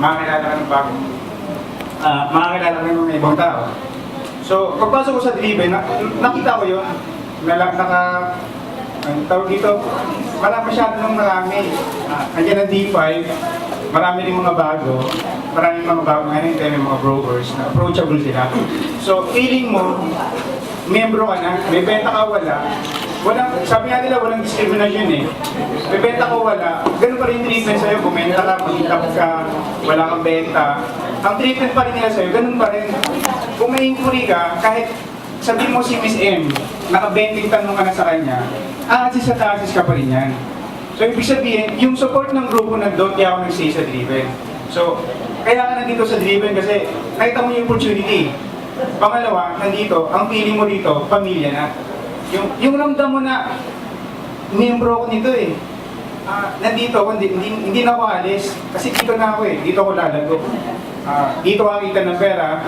makakilala ka ng bagong, makakilala ka ng mga ibang tao. So, pagpasok ko sa Driven, nakita ko yun, ang tawag dito, masyadong marami. Andiyan ang D5, marami rin mga bago, maraming mga bago ngayon, may mga brokers na approachable sila. So, feeling mo, membro ka na, may benta ka sabi nga nila walang discrimination eh. May benta ka wala, ganun pa rin treatment sa'yo, bumenta ka, mag-intap ka, wala kang benta. Ang treatment pa rin nila sa'yo, ganun pa rin. Kung may inquiry ka, kahit sabihin mo si Miss M, naka-20 tanong ka na sa kanya, assist at assist ka pa rin yan. So, ibig sabihin, yung support ng grupo nandun, kaya ako nag-stay sa Driven. So, kaya ka nandito sa Driven kasi nakita mo yung opportunity. Pangalawa, nandito, ang feeling mo dito, pamilya na. Yung ramdam mo na, miyembro ko nito eh. Nandito ako, hindi na ako alis. Kasi dito na ako eh, dito ako lalago. Dito kakita ng pera,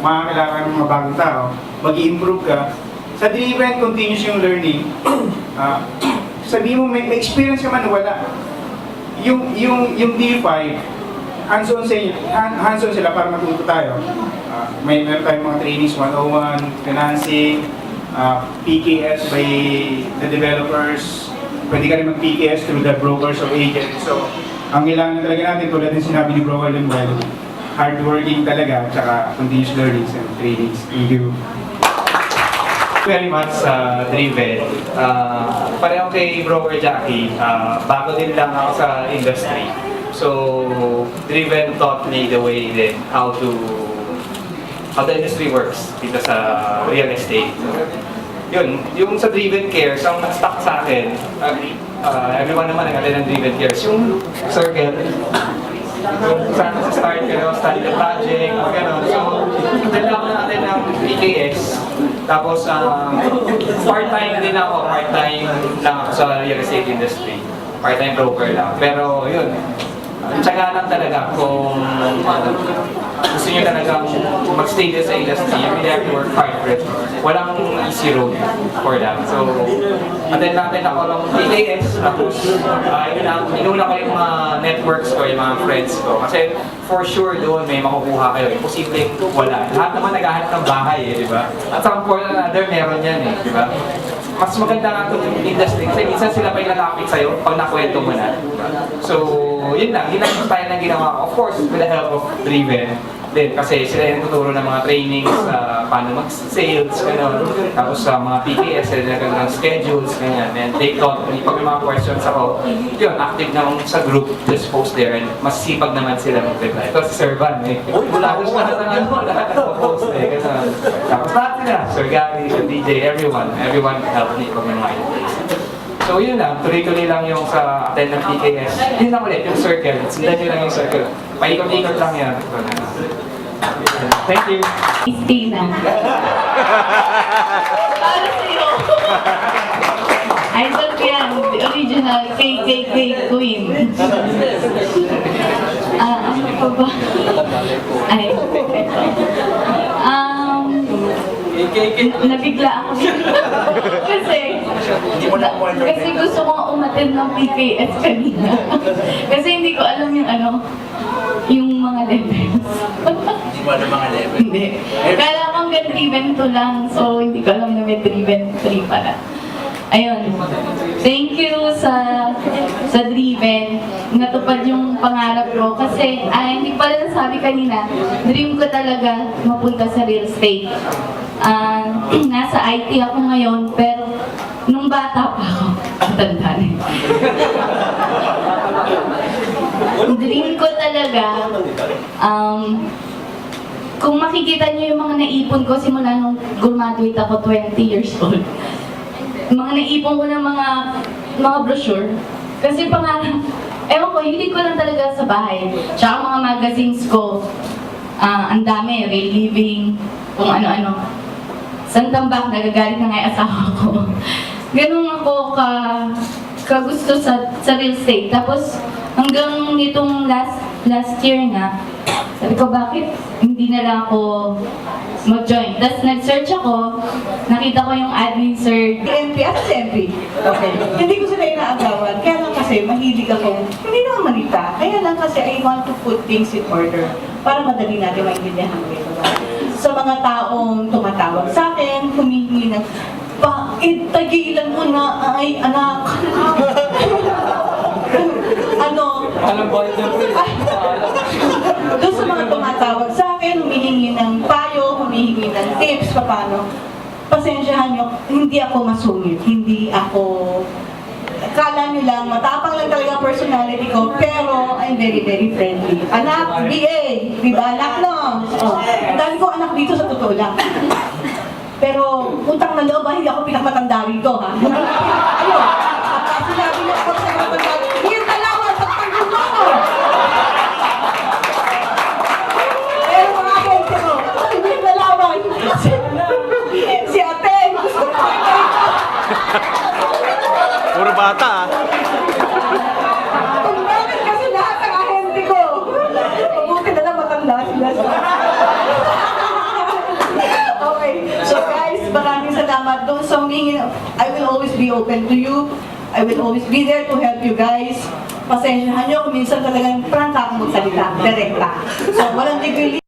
makakilala ng mga bagong tao, mag-i-improve ka. Sa Driven, continuous yung learning. Sabihin mo, may experience ka man, wala. Yung D5, hands-on sila para matuto tayo. Meron tayong mga trainings 101, financing, PKS by the developers. Pwede ka rin mag-PKS through the brokers or agents. So, ang kailangan talaga natin, tulad din sinabi ni Bro Arlen Well, hardworking talaga, tsaka continuous learnings and trainings. Thank you. Very much Driven. Pareho kay Broker Jackie, bago din lang ako sa industry. So, Driven taught me the way din how the industry works dito sa real estate. Yun, yung sa Driven Cares, ang nag-stuck sa akin, everyone naman nag-attend ng Driven Cares, yung circle, yung saan sa start ka naman, study the project, gano'n. So, dala ko natin ng PKS, tapos part-time din ako, part-time lang ako sa real estate industry. Part-time broker lang. Pero yun, tsaga lang talaga kung gusto nyo talagang mag-stay din sa industry, you really have to work hard for it. Walang easy road for that. So, attend natin ako ng PKS, tapos inuna ko yung mga networks ko, yung mga friends ko. Kasi for sure doon may makukuha kayo. Imposibleng wala. Lahat naman naghahanap ng bahay di ba? At some point or another, meron yan di ba? Mas maganda nga itong industry kasi minsan sila pa yung lalapit sa'yo pag nakwento mo na. So, yun lang yung style na ginawa ko. Of course, with the help of Driven din kasi sila yung tuturo ng mga trainings, paano mag-sales, gano'n. Tapos sa mga PKS, sila ng schedules, ganyan. And they taught me, pag may mga questions ako, yun, active naman sa group, just post there, and mas sipag naman sila mag-reply. Ito si Sir Van, Tapos lahat nag-post gano'n. Tapos lahat sila, Sir Gary, Sir DJ, everyone helped me pag may mga ideas. So yun lang, tuloy-tuloy lang yung sa attend ng PKS. Yun lang ulit, yung circle. Sundan nyo lang yung circle. Paikot-ikot lang yan. Thank you. Christina. Para sa'yo. Idol ko yan, original KKK Queen. Ano pa ba? Ay. Nabigla ako kasi gusto kong umattend ng PKS kanina. Kasi hindi ko alam yung mga levels. Hindi mo alam mga level? Hindi. Kala ko hanggang Driven 2 lang, so hindi ko alam na may Driven 3 pala. Ayun. Thank you sa Driven. Natupad yung pangarap ko kasi hindi pala nasabi kanina, dream ko talaga mapunta sa real estate. Nasa IT ako ngayon, pero nung bata pa ako, tanda na. Dream ko talaga, kung makikita niyo yung mga naipon ko simula nung graduate ako 20 years old, mga naipon ko ng mga brochure, kasi pangarap, ewan ko, hilig ko lang talaga sa bahay. Tsaka mga magazines ko, ang dami, Real Living, kung ano-ano. Santambak, nagagalit na nga yung asawa ko. Ganun ako kagusto sa real estate. Tapos hanggang nitong last year nga, sabi ko bakit hindi na lang ako mag-join. Tapos nag-search ako, nakita ko yung admin sir. NP at si NP. Okay. Hindi ko sila inaagawan. Kaya lang kasi kasi mahilig ako, hindi naman manita. Kaya lang kasi I want to put things in order para madali natin maintindihan ko ito. Sa mga taong tumatawag sa akin, humihingi ng, bakit tagilan mo na ay anak? Doon sa mga tumatawag sa akin, humihingi ng payo, humihingi ng tips, paano. Pasensyahan nyo, hindi ako masungit, hindi ako, akala nyo lang, matapang lang talaga ang personality ko, pero I'm very, very friendly. Anak, BA, di ba anak no? Oh, ang dami ko anak dito sa totoo lang. Pero, utang na loob, hindi ako pinakamatanda rito, ha? Ayun, sinabi niya ako sa matanda, yung dalawa, pagpagod mo ako! Pero mga agente ko, yung dalawa, si ate, gusto ko Puro bata ah. kung bakit kasi lahat ng ahente ko, mabuti na lang matanda sila. Okay, so guys, maraming salamat doon sa humingi. I will always be open to you. I will always be there to help you guys. Pasensyahan nyo kung minsan talagang prangka akong magsalita, direkta. So, walang degree.